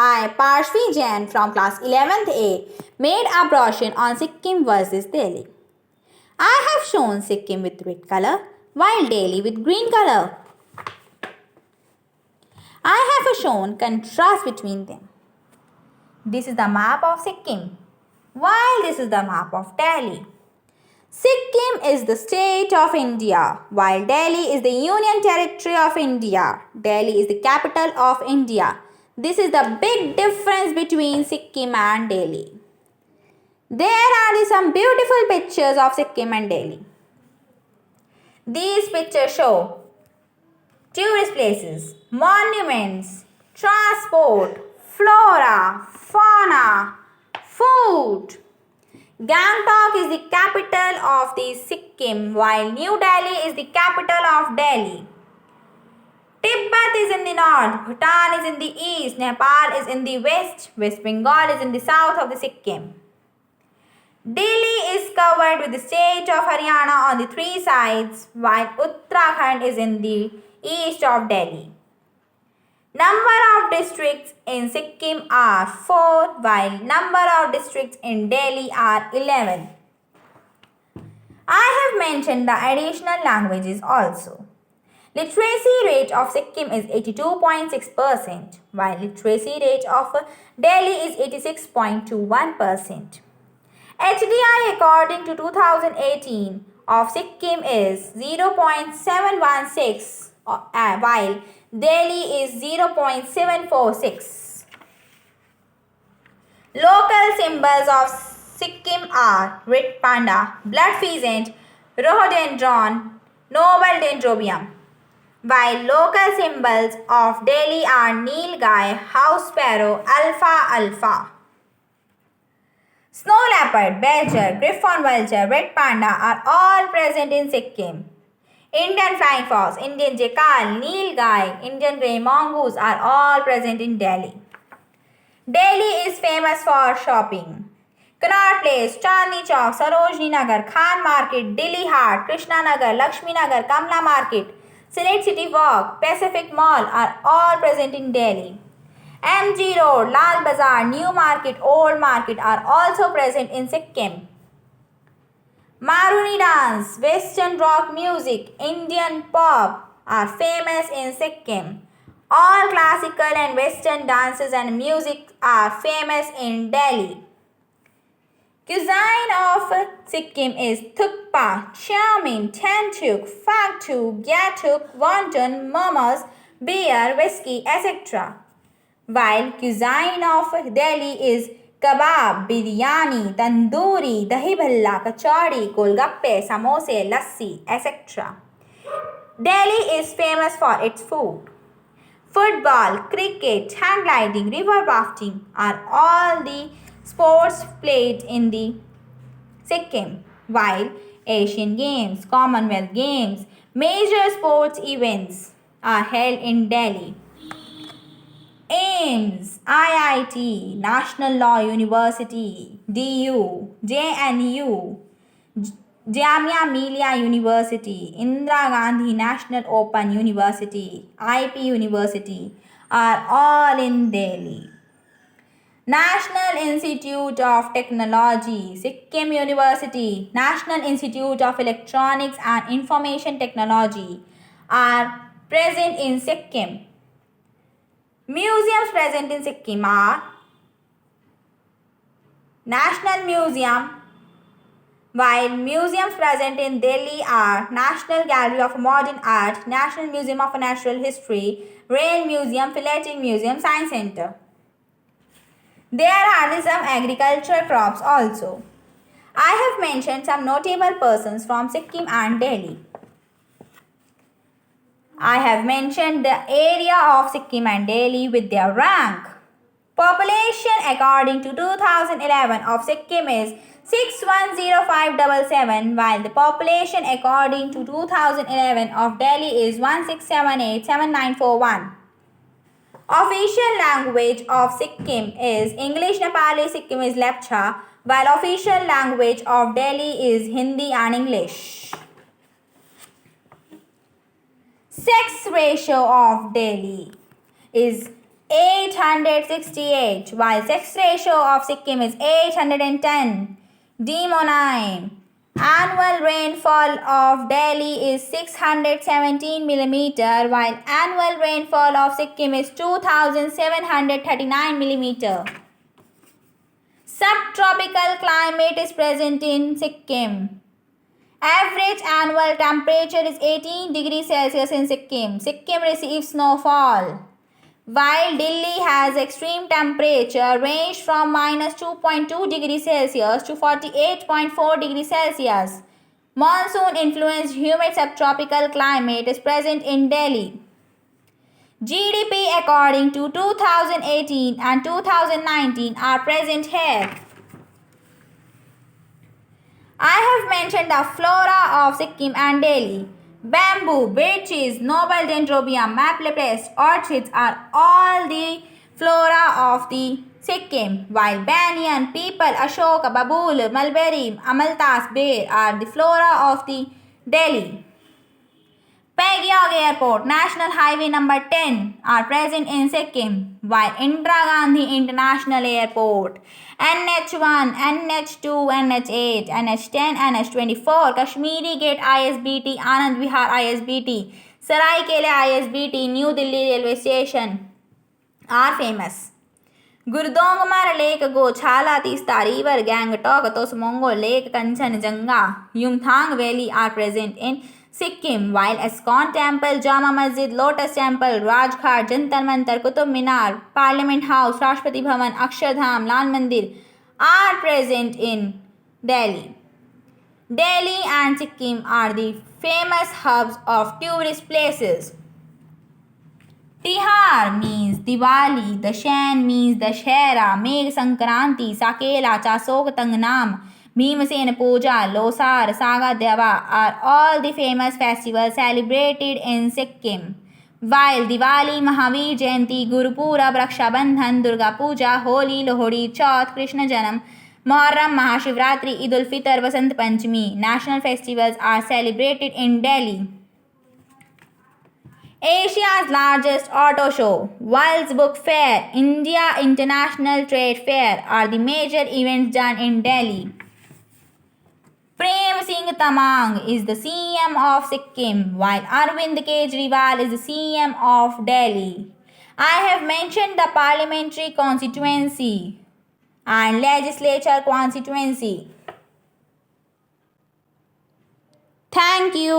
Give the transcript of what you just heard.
I, Parshvi Jain from class 11th A, made a brochure on Sikkim versus Delhi. I have shown Sikkim with red color while Delhi with green color. I have shown contrast between them. This is the map of Sikkim, while this is the map of Delhi. Sikkim is the state of India, while Delhi is the union territory of India. Delhi is the capital of India. This is the big difference between Sikkim and Delhi. There are some beautiful pictures of Sikkim and Delhi. These pictures show tourist places, monuments, transport, flora, fauna, food. Gangtok is the capital of the Sikkim, while New Delhi is the capital of Delhi. Tibet is in the north, Bhutan is in the east, Nepal is in the west, West Bengal is in the south of the Sikkim. Delhi is covered with the state of Haryana on the three sides, while Uttarakhand is in the east of Delhi. Number of districts in Sikkim are 4, while number of districts in Delhi are 11. I have mentioned the additional languages also. Literacy rate of Sikkim is 82.6%, while literacy rate of Delhi is 86.21%. HDI according to 2018 of Sikkim is 0.716, while Delhi is 0.746. Local symbols of Sikkim are red panda, blood pheasant, rhododendron, noble dendrobium, while local symbols of Delhi are nilgai, house sparrow, alpha alpha. Snow leopard, badger, griffon vulture, red panda are all present in Sikkim. Indian flying fox, Indian jackal, nilgai, Indian grey mongoose are all present in Delhi. Delhi is famous for shopping. Connaught Place, Chandni Chowk, Sarojini Nagar, Khan Market, Delhi Hat, Krishna Nagar, Lakshmi Nagar, Kamla Market, Select City Walk, Pacific Mall are all present in Delhi. MG Road, Lal Bazar, New Market, Old Market are also present in Sikkim. Maruni dance, Western rock music, Indian pop are famous in Sikkim. All classical and Western dances and music are famous in Delhi. Cuisine of Sikkim is thukpa, chow mein, tentuk, faktu, gyatuk, wonton, momos, beer, whiskey, etc. While cuisine of Delhi is kebab, biryani, tandoori, dahi bhalla, kachori, golgappe, samose, lassi, etc. Delhi is famous for its food. Football, cricket, hang gliding, river rafting are all the sports played in the Sikkim, while Asian Games, Commonwealth Games, major sports events are held in Delhi. AIMS, IIT, National Law University, DU, JNU, Jamia Millia University, Indira Gandhi National Open University, IP University are all in Delhi. National Institute of Technology, Sikkim University, National Institute of Electronics and Information Technology are present in Sikkim. Museums present in Sikkim are National Museum, while museums present in Delhi are National Gallery of Modern Art, National Museum of Natural History, Rail Museum, Philatelic Museum, Science Center. There are some agricultural crops also. I have mentioned some notable persons from Sikkim and Delhi. I have mentioned the area of Sikkim and Delhi with their rank. Population according to 2011 of Sikkim is 610577, while the population according to 2011 of Delhi is 16787941. Official language of Sikkim is English, Nepali, Sikkimese Lepcha, while official language of Delhi is Hindi and English. Sex ratio of Delhi is 868, while sex ratio of Sikkim is 810. Demonym. Annual rainfall of Delhi is 617 millimeter, while annual rainfall of Sikkim is 2739 millimeter. Subtropical climate is present in Sikkim. Average annual temperature is 18 degrees Celsius in Sikkim. Sikkim receives snowfall. While Delhi has extreme temperature range from minus 2.2 degrees Celsius to 48.4 degrees Celsius. Monsoon influenced humid subtropical climate is present in Delhi. GDP according to 2018 and 2019 are present here. I have mentioned the flora of Sikkim and Delhi. Bamboo, birches, noble dendrobium, maplepest, orchids are all the flora of the Sikkim, while banyan, peepal, ashoka, babool, mulberry, amalthas, bear are the flora of the Delhi. Pagyong Airport, National Highway number 10 are present in Sikkim, while Indira Gandhi International Airport, NH1, NH2, NH8, NH10, NH24, Kashmiri Gate ISBT, Anand Vihar ISBT, Saraikela ISBT, New Delhi Railway Station are famous. Gurdongmar Lake, Gochala, Tista River, Gangtok, Tosmongo Lake, Kanchenjunga, Yumthang Valley are present in Sikkim, while Iskon Temple, Jama Masjid, Lotus Temple, Rajghat, Jantar Mantar, Qutub Minar, Parliament House, Rashtrapati Bhavan, Akshardham, Lal Mandir are present in Delhi. Delhi and Sikkim are the famous hubs of tourist places. Tihar means Diwali, Dashain means Dashera, Megh Sankranti, Sakela, Chasok Tangnam, Bhimsen Puja, Losar, Saga Deva are all the famous festivals celebrated in Sikkim. While Diwali, Mahavir Jayanti, Guru Purab, Raksha Bandhan, Durga Puja, Holi, Lohri, Chauth, Krishna Janam, Muharram, Mahashivratri, Eid ul-Fitr, Vasant Panchami, national festivals are celebrated in Delhi. Asia's largest auto show, World's Book Fair, India International Trade Fair are the major events done in Delhi. Prem Singh Tamang is the CM of Sikkim, while Arvind Kejriwal is the CM of Delhi. I have mentioned the parliamentary constituency and legislature constituency. Thank you.